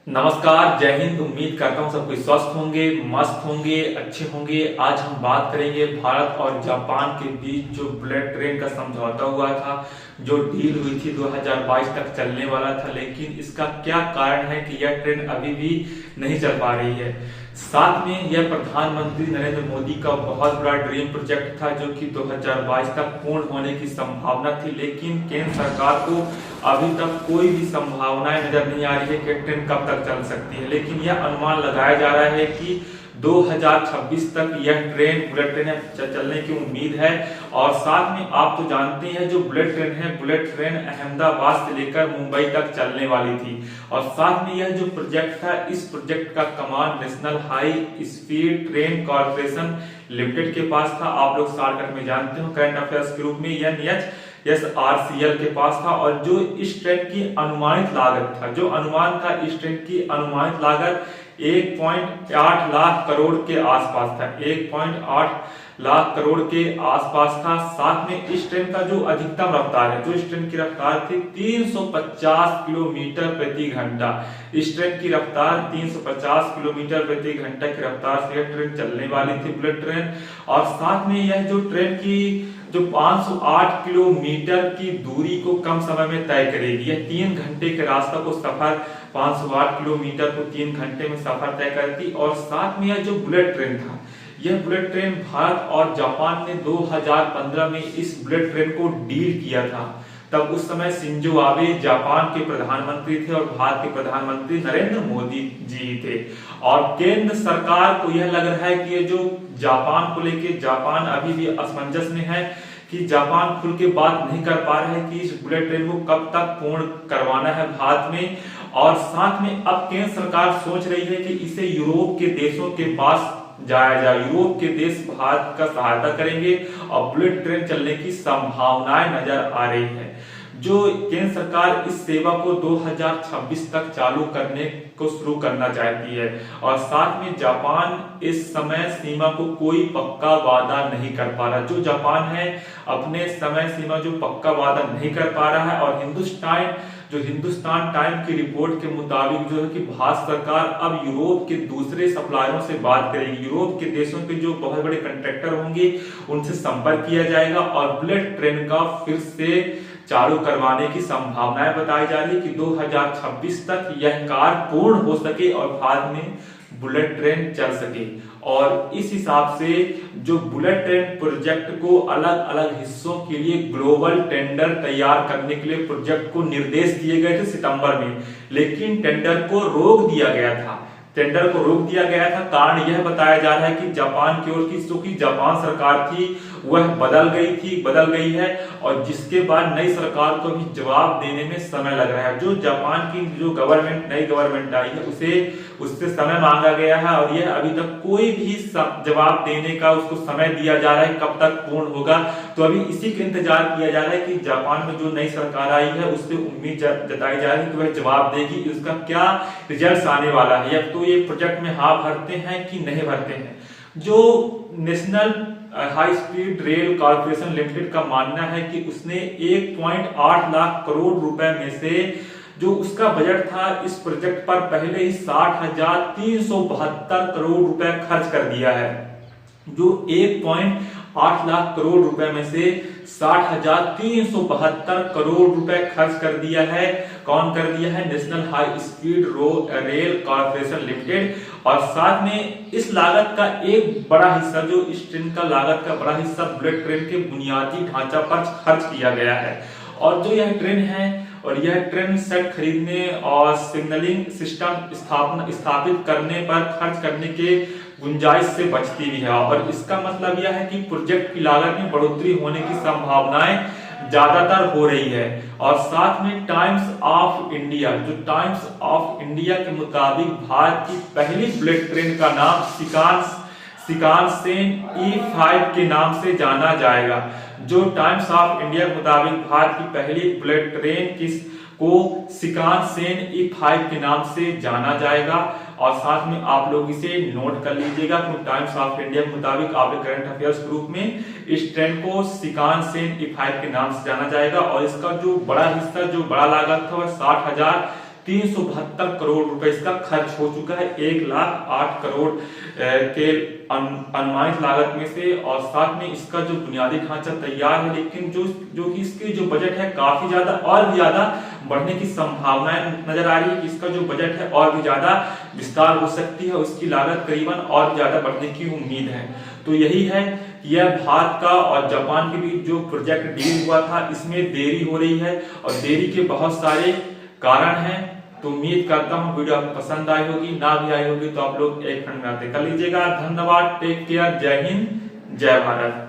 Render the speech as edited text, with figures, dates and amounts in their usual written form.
नमस्कार, जय हिंद। उम्मीद करता हूँ सब कोई स्वस्थ होंगे, मस्त होंगे, अच्छे होंगे। आज हम बात करेंगे भारत और जापान के बीच जो बुलेट ट्रेन का समझौता हुआ था, जो डील हुई थी 2022 तक चलने वाला था, लेकिन इसका क्या कारण है कि यह ट्रेन अभी भी नहीं चल पा रही है। साथ में यह प्रधानमंत्री नरेंद्र मोदी का बहुत बड़ा ड्रीम प्रोजेक्ट था, जो कि 2022 तक पूर्ण होने की संभावना थी, लेकिन केंद्र सरकार को अभी तक कोई भी संभावनाएं नजर नहीं आ रही है कि ट्रेन कब तक चल सकती है। लेकिन यह अनुमान लगाया जा रहा है कि 2026 तक यह ट्रेन बुलेट ट्रेन चलने की उम्मीद है। और साथ में आप तो जानते हैं, जो बुलेट ट्रेन है, बुलेट ट्रेन अहमदाबाद से लेकर मुंबई तक चलने वाली थी। और साथ में यह जो प्रोजेक्ट था, इस प्रोजेक्ट का कमान national high speed train corporation limited के पास था। आप लोग शॉर्टकट में जानते हो, करंट अफेयर्स के रूप में NHSRCL के पास था। और जो इस ट्रेन की अनुमानित लागत था, जो अनुमान था, इस ट्रेन की अनुमानित लागत 1.8 लाख करोड़ के आसपास था। 1.8 लाख करोड़ के आसपास था। साथ में इस ट्रेन का जो अधिकतम रफ्तार है, जो इस ट्रेन की रफ्तार थी 350 किलोमीटर प्रति घंटा। इस ट्रेन की रफ्तार 350 किलोमीटर प्रति घंटा की रफ्तार से यह ट्रेन चलने वाली थी, बुलेट ट्रेन। और साथ में यह जो ट्रेन की जो 508 किलोमीटर की दूरी को कम समय में तय करेगी। यह 3 घंटे के रास्ता को सफर 508 किलोमीटर को 3 घंटे में सफर तय करती। और साथ में यह जो बुलेट ट्रेन था, यह बुलेट ट्रेन भारत और जापान ने 2015 में इस बुलेट ट्रेन को डील किया था। तब उस समय शिंजो आबे जापान के प्रधानमंत्री थे और भारत के प्रधानमंत्री नरेंद्र मोदी जी थे। और केंद्र सरकार को यह लग रहा है कि ये जो जापान को लेके, जापान अभी भी असमंजस में है कि जापान खुल के बात नहीं कर पा रहा है कि इस बुलेट ट्रेन को कब तक पूर्ण करवाना है भारत में। और साथ में अब केंद्र सरकार सोच रही है कि इसे यूरोप के देशों के पास जाया जाए। यूरोप के देश भारत का सहायता करेंगे और बुलेट ट्रेन चलने की संभावनाएं नजर आ रही है। जो केंद्र सरकार इस सेवा को 2026 तक चालू करने को शुरू करना चाहती है। और साथ में जापान इस समय सीमा को कोई पक्का वादा नहीं कर पा रहा। जो जापान है अपने समय सीमा जो पक्का वादा नहीं कर पा रहा है। और हिंदुस्तान टाइम की रिपोर्ट के मुताबिक जो है कि भारत सरकार अब यूरोप के दूसरे सप्लायरों से बात करेगी। यूरोप के देशों के जो बहुत बड़े कंट्रैक्टर होंगे उनसे संपर्क किया जाएगा और बुलेट ट्रेन का फिर से चालू करवाने की संभावनाएं बताई जा रही है कि 2026 तक यह कार्य पूर्ण हो सके और भारत में बुलेट ट्रेन चल सके। और इस हिसाब से जो बुलेट ट्रेन प्रोजेक्ट को अलग अलग हिस्सों के लिए ग्लोबल टेंडर तैयार करने के लिए प्रोजेक्ट को निर्देश दिए गए थे सितंबर में, लेकिन टेंडर को रोक दिया गया था। कारण यह बताया जा रहा है कि जापान की ओर की, क्योंकि जापान सरकार थी वह बदल गई है और जिसके बाद नई सरकार को भी जवाब देने में समय लग रहा है। जो जापान की जो नई गवर्नमेंट आई है उससे समय मांगा गया है और यह अभी तक कोई भी जवाब देने का उसको समय दिया जा रहा है कब तक पूर्ण होगा। तो अभी इसी का इंतजार किया जा रहा है कि जापान में जो नई सरकार आई है उससे उम्मीद जताई जा रही है कि वह जवाब देगी, उसका क्या रिजल्ट आने वाला है, या तो ये प्रोजेक्ट में हाँ भरते हैं कि नहीं भरते हैं। जो national high speed rail corporation limited का मानना है कि उसने 1.8 लाख करोड़ रुपए में से जो उसका बजट था इस प्रोजेक्ट पर पहले ही 60,372 करोड़ रुपए खर्च कर दिया है। जो 1.8 लाख करोड़ रुपए में से 60,372 करोड़ रुपए खर्च कर दिया है। कौन कर दिया है? National high speed rail corporation limited. और साथ में इस लागत का एक बड़ा हिस्सा, जो इस ट्रेन का लागत का बड़ा हिस्सा बुलेट ट्रेन के बुनियादी ढांचा पर खर्च किया गया है। और जो यह ट्रेन है और यह ट्रेन सेट खरीदने और सिग्नलिंग सिस्टम स्थापित करने पर खर्च करने के गुंजाइश से बचती भी है। और इसका मतलब यह है कि प्रोजेक्ट की लागत में बढ़ोतरी होने की संभावनाएं ज्यादातर हो रही है। और साथ में टाइम्स ऑफ इंडिया के मुताबिक भारत की पहली बुलेट ट्रेन का नाम शिकानसेन E5 के नाम से जाना जाएगा। जो टाइम्स ऑफ इंडिया के मुताबिक भारत की पहली बुलेट ट्रेन को शिकानसेन E5 के नाम से जाना जाएगा। और साथ में आप लोग इसे नोट कर लीजिएगा कि टाइम्स ऑफ इंडिया के मुताबिक आपके करंट अफेयर्स ग्रुप में इस ट्रेन को शिकानसेन E5 के नाम से जाना जाएगा। और इसका जो बड़ा हिस्सा, जो बड़ा लागत था, वह 60,000 372 करोड़ रुपए इसका खर्च हो चुका है 1,08 करोड़ के अनुमानित लागत में से। और साथ में इसका जो बुनियादी ढांचा तैयार है, लेकिन जो कि इसकी जो बजट है काफी ज्यादा और भी ज्यादा बढ़ने की संभावनाएं नजर आ रही है कि इसका जो बजट है और भी ज्यादा विस्तार हो सकती है, उसकी लागत करीबन और ज्यादा बढ़ने की उम्मीद है। तो यही है, यह भारत का और जापान के बीच जो प्रोजेक्ट डील हुआ था इसमें देरी हो रही है और देरी के बहुत सारे कारण हैं। तो उम्मीद करता हूँ वीडियो आपको पसंद आई होगी, ना भी आई होगी तो आप लोग एक खंड में कर लीजिएगा। धन्यवाद, टेक केयर, जय हिंद, जय भारत।